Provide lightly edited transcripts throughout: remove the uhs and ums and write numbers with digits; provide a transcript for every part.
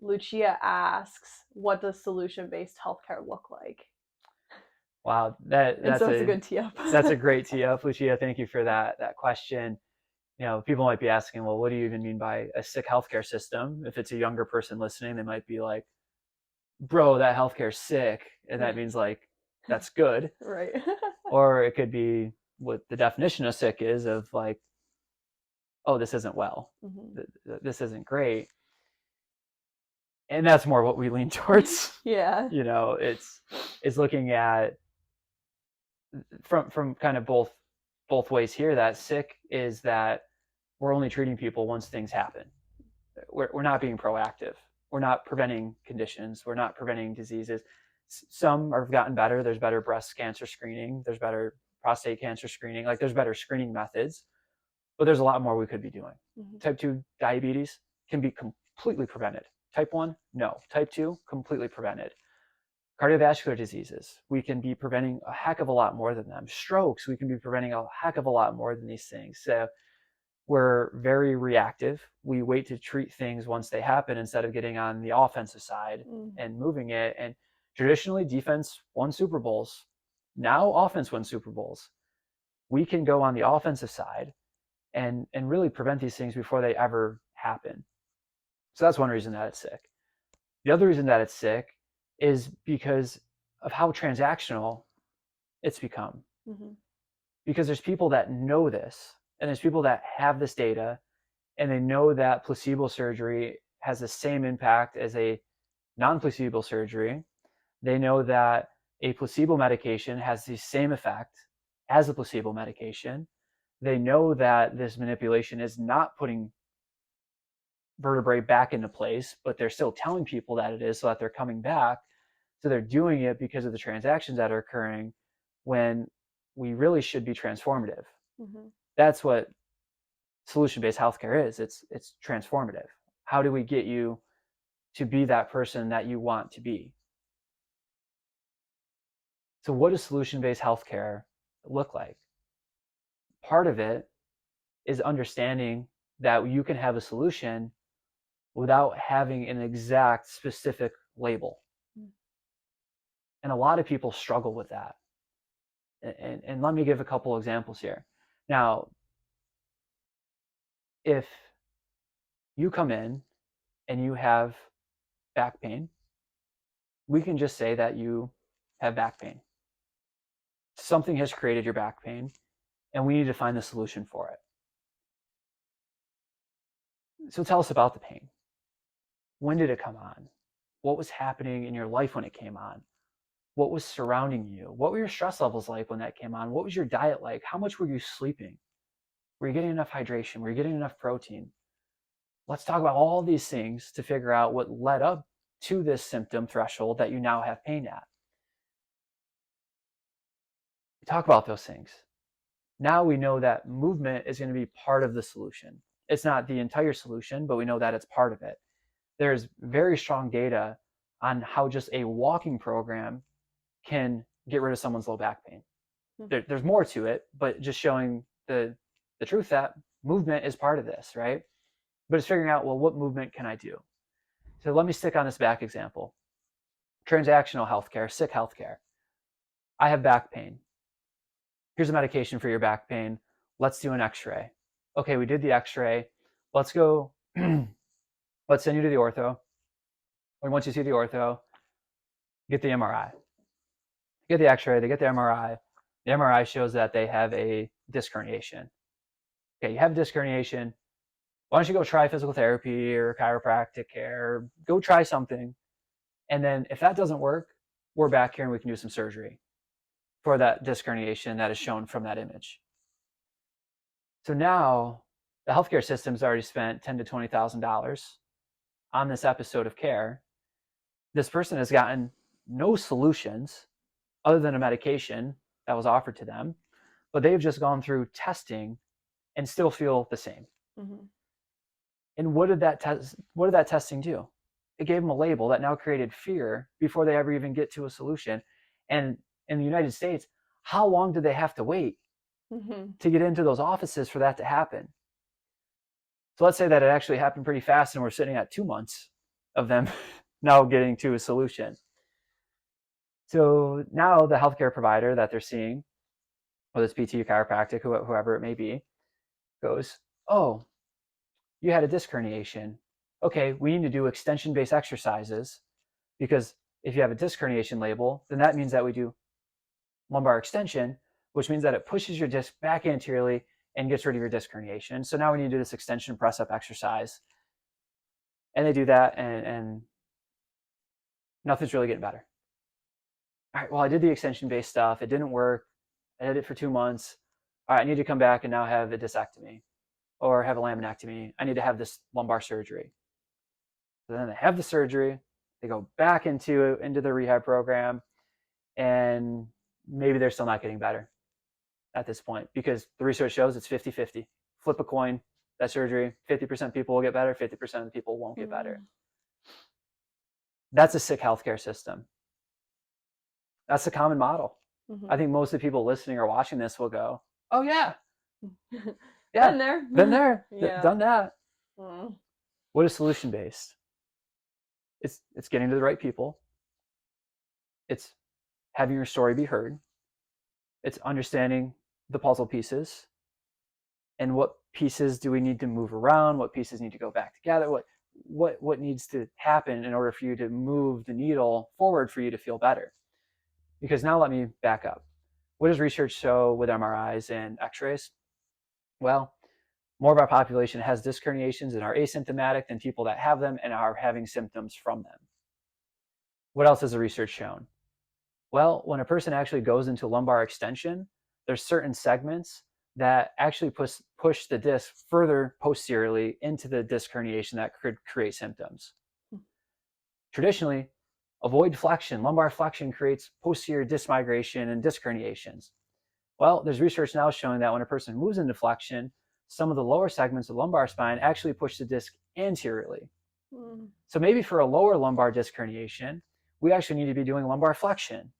Lucia asks, what does solution-based healthcare look like? Wow, And so it's a good tee up. that's a great tee up, Lucia. Thank you for that question. People might be asking, well, what do you even mean by a sick healthcare system? If it's a younger person listening, they might be like, bro, that healthcare's sick, and that means like that's good. Right. Or it could be what the definition of sick is of like, oh, this isn't well, this isn't great, and that's more what we lean towards. Yeah. It's looking at from kind of both ways here. That sick is that we're only treating people once things happen. We're not being proactive. We're not preventing conditions. We're not preventing diseases. Some have gotten better. There's better breast cancer screening. There's better prostate cancer screening. Like there's better screening methods, but there's a lot more we could be doing. Type 2 diabetes can be completely prevented. Type 1, no. Type 2, completely prevented. Cardiovascular diseases, we can be preventing a heck of a lot more than them. Strokes, we can be preventing a heck of a lot more than these things. So we're very reactive. We wait to treat things once they happen instead of getting on the offensive side and moving it. And traditionally, defense won Super Bowls. Now offense wins Super Bowls. We can go on the offensive side and really prevent these things before they ever happen. So that's one reason that it's sick. The other reason that it's sick is because of how transactional it's become. Because there's people that know this, and there's people that have this data, and they know that placebo surgery has the same impact as a non-placebo surgery. They know that a placebo medication has the same effect as a placebo medication. They know that this manipulation is not putting vertebrae back into place, but they're still telling people that it is so that they're coming back. So they're doing it because of the transactions that are occurring when we really should be transformative. That's what solution-based healthcare is. It's transformative. How do we get you to be that person that you want to be? So what does solution-based healthcare look like? Part of it is understanding that you can have a solution without having an exact specific label. And a lot of people struggle with that. And let me give a couple examples here. Now, if you come in and you have back pain, we can just say that you have back pain. Something has created your back pain, and we need to find the solution for it. So tell us about the pain. When did it come on? What was happening in your life when it came on? What was surrounding you? What were your stress levels like when that came on? What was your diet like? How much were you sleeping? Were you getting enough hydration? Were you getting enough protein? Let's talk about all these things to figure out what led up to this symptom threshold that you now have pain at. We talk about those things. Now we know that movement is going to be part of the solution. It's not the entire solution, but we know that it's part of it. There's very strong data on how just a walking program can get rid of someone's low back pain. There's more to it, but just showing the truth that movement is part of this, right? But it's figuring out, well, what movement can I do? So let me stick on this back example. Transactional healthcare, sick healthcare. I have back pain. Here's a medication for your back pain. Let's do an x-ray. Okay, we did the x-ray. Let's go, let's send you to the ortho. And once you see the ortho, get the MRI. Get the x-ray, they get the MRI. The MRI shows that they have a disc herniation. Okay, you have a disc herniation. Why don't you go try physical therapy or chiropractic care? Go try something. And then if that doesn't work, we're back here and we can do some surgery for that disc herniation that is shown from that image. So now the healthcare system's already spent $10,000 to $20,000 on this episode of care. This person has gotten no solutions other than a medication that was offered to them, but they've just gone through testing and still feel the same. And what did that testing do? It gave them a label that now created fear before they ever even get to a solution. And in the United States, how long did they have to wait to get into those offices for that to happen? So let's say that it actually happened pretty fast and we're sitting at 2 months. of them now getting to a solution. So now the healthcare provider that they're seeing, whether it's PT, chiropractic, whoever it may be, goes, oh, you had a disc herniation. Okay, we need to do extension-based exercises, because if you have a disc herniation label, then that means that we do lumbar extension, which means that it pushes your disc back anteriorly and gets rid of your disc herniation. So now we need to do this extension press-up exercise. And they do that, and nothing's really getting better. All right, well, I did the extension-based stuff. It didn't work. I did it for 2 months. All right, I need to come back and now have a discectomy or have a laminectomy. I need to have this lumbar surgery. So then they have the surgery. They go back into the rehab program, and maybe they're still not getting better at this point, because the research shows it's 50-50. Flip a coin, that surgery, 50% people will get better, 50% of the people won't get better. That's a sick healthcare system. That's the common model. I think most of the people listening or watching this will go, oh yeah, yeah, been there, Yeah. done that. What is solution-based? It's getting to the right people. It's having your story be heard. It's understanding the puzzle pieces, and what pieces do we need to move around, what pieces need to go back together, what needs to happen in order for you to move the needle forward for you to feel better. Because now let me back up. What does research show with MRIs and x-rays? Well, more of our population has disc herniations and are asymptomatic than people that have them and are having symptoms from them. What else has the research shown? Well, when a person actually goes into lumbar extension, there's certain segments that actually push the disc further posteriorly into the disc herniation that could create symptoms. Traditionally, avoid flexion. Lumbar flexion creates posterior disc migration and disc herniations. Well, there's research now showing that when a person moves into flexion, some of the lower segments of the lumbar spine actually push the disc anteriorly. So maybe for a lower lumbar disc herniation, we actually need to be doing lumbar flexion.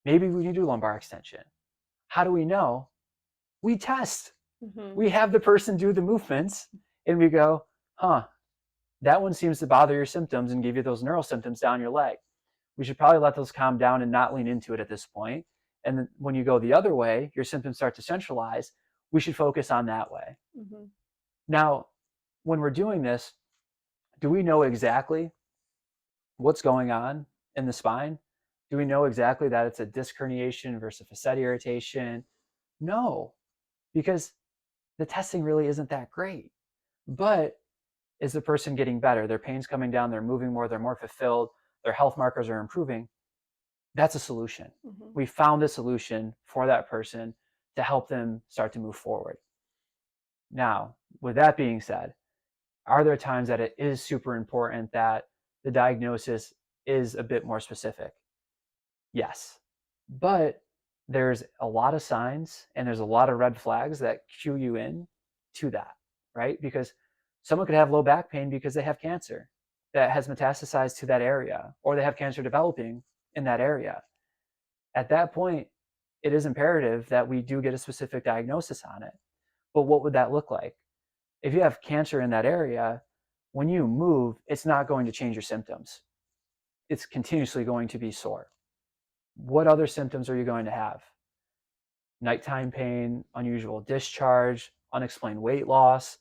Maybe we need to do lumbar extension. How do we know? We test. We have the person do the movements, and we go, that one seems to bother your symptoms and give you those neural symptoms down your leg. We should probably let those calm down and not lean into it at this point. And then when you go the other way, your symptoms start to centralize. We should focus on that way. Now, when we're doing this, do we know exactly what's going on in the spine? Do we know exactly that it's a disc herniation versus a facet irritation? No, because the testing really isn't that great. But is the person getting better? Their pain's coming down, they're moving more, they're more fulfilled, their health markers are improving. That's a solution. We found a solution for that person to help them start to move forward. Now, with that being said, are there times that it is super important that the diagnosis is a bit more specific? Yes, but there's a lot of signs and there's a lot of red flags that cue you in to that, right? Because someone could have low back pain because they have cancer that has metastasized to that area, or they have cancer developing in that area. At that point, it is imperative that we do get a specific diagnosis on it. But what would that look like? If you have cancer in that area, when you move, it's not going to change your symptoms. It's continuously going to be sore. What other symptoms are you going to have? Nighttime pain, unusual discharge, unexplained weight loss.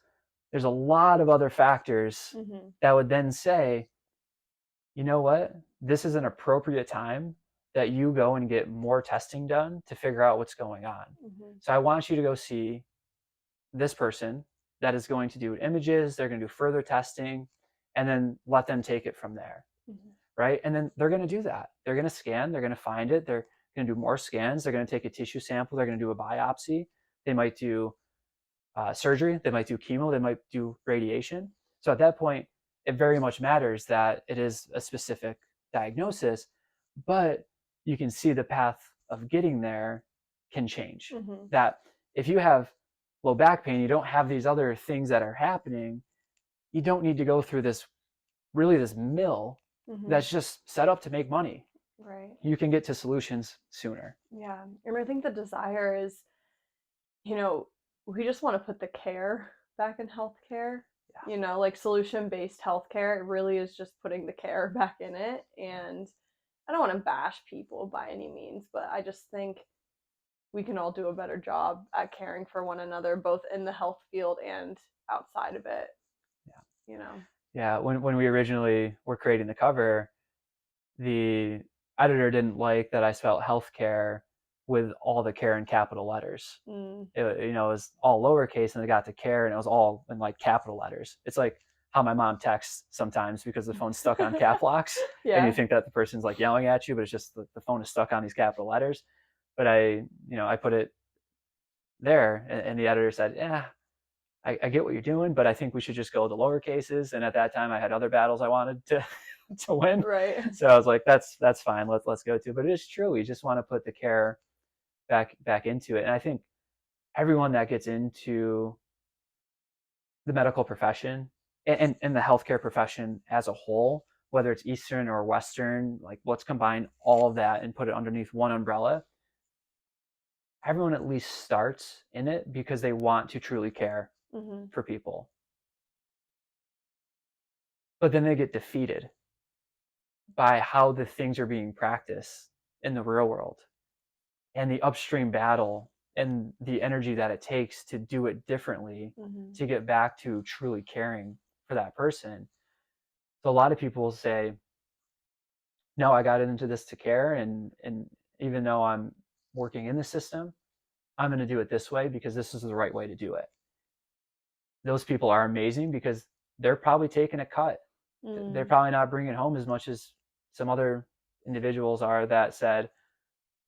There's a lot of other factors that would then say, you know what? This is an appropriate time that you go and get more testing done to figure out what's going on. So I want you to go see this person that is going to do images, they're going to do further testing, and then let them take it from there. Right? And then they're going to do that. They're going to scan, they're going to find it, they're going to do more scans, they're going to take a tissue sample, they're going to do a biopsy, they might do surgery, they might do chemo, they might do radiation. So at that point, it very much matters that it is a specific diagnosis, but you can see the path of getting there can change. That if you have low back pain, you don't have these other things that are happening, you don't need to go through this mill that's just set up to make money. Right. You can get to solutions sooner. Yeah. And I think the desire is, we just want to put the care back in healthcare. You know, like solution-based healthcare, it really is just putting the care back in it. And I don't want to bash people by any means, but I just think we can all do a better job at caring for one another, both in the health field and outside of it, Yeah. you know? Yeah. When we originally were creating the cover, the editor didn't like that I spelled healthcare with all the care in capital letters. Mm. It was all lowercase, and they got to care, and it was all in like capital letters. It's like how my mom texts sometimes because the phone's stuck on cap locks, and you Yeah. think that the person's like yelling at you, but it's just the phone is stuck on these capital letters. But I put it there, and the editor said, "Yeah, I get what you're doing, but I think we should just go the lower cases." And at that time, I had other battles I wanted to to win, Right. so I was like, "That's fine. Let's go to." But it is true. We just want to put the care back into it, and I think everyone that gets into the medical profession and the healthcare profession as a whole, whether it's Eastern or Western, like let's combine all of that and put it underneath one umbrella. Everyone at least starts in it because they want to truly care Hmm. for people. But then they get defeated by how the things are being practiced in the real world and the upstream battle and the energy that it takes to do it differently Hmm. to get back to truly caring for that person. So a lot of people say, no, I got into this to care, and even though I'm working in the system, I'm going to do it this way because this is the right way to do it. Those people are amazing because they're probably taking a cut. They're Mm. probably not bringing home as much as some other individuals are that said,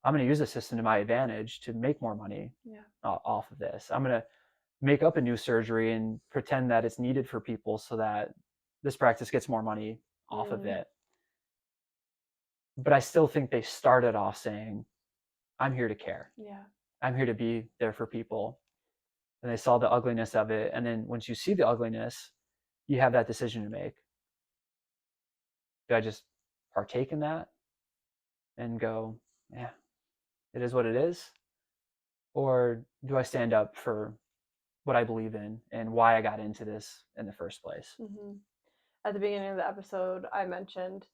I'm going to use the system to my advantage to make more money Yeah. off of this. I'm going to make up a new surgery and pretend that it's needed for people so that this practice gets more money off of Mm. it. But I still think they started off saying, I'm here to care. Yeah. I'm here to be there for people. And they saw the ugliness of it. And then once you see the ugliness, you have that decision to make. Do I just partake in that and go, yeah, it is what it is? Or do I stand up for what I believe in and why I got into this in the first place? Hmm. At the beginning of the episode, I mentioned,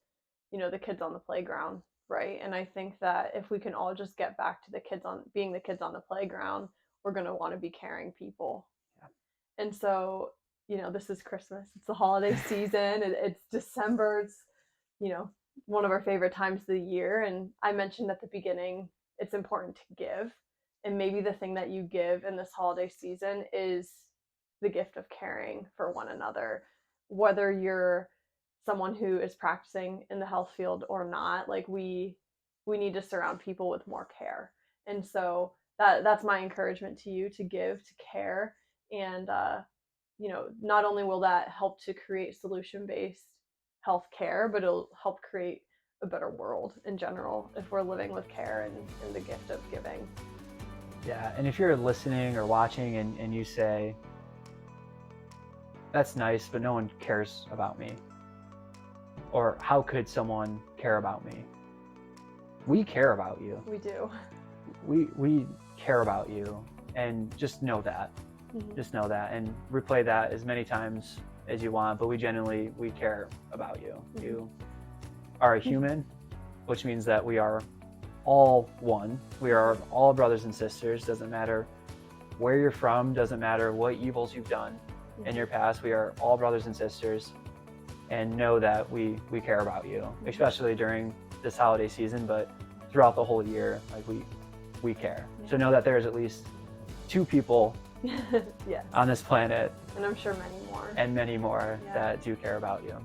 the kids on the playground, right? And I think that if we can all just get back to the kids on being the kids on the playground, we're going to want to be caring people. And so, this is Christmas. It's the holiday season. It's December. It's, you know, one of our favorite times of the year. And I mentioned at the beginning, it's important to give. And maybe the thing that you give in this holiday season is the gift of caring for one another, whether you're someone who is practicing in the health field or not. Like we need to surround people with more care. And so that's my encouragement to you, to give, to care. And not only will that help to create solution-based healthcare, but it'll help create a better world in general if we're living with care and the gift of giving. Yeah. And if you're listening or watching and you say, that's nice, but no one cares about me, or how could someone care about me? We care about you. We do. We care about you, and just know that. Mm-hmm. Just know that, and replay that as many times as you want. But we care about you. Mm-hmm. You are a human, which means that we are all one. We are all brothers and sisters. Doesn't matter where you're from. Doesn't matter what evils you've done in your past. We are all brothers and sisters, and know that we care about you, especially during this holiday season, but throughout the whole year. Like we care. So know that there's at least 2 people Yes. on this planet, And I'm sure many more. and many more, that do care about you.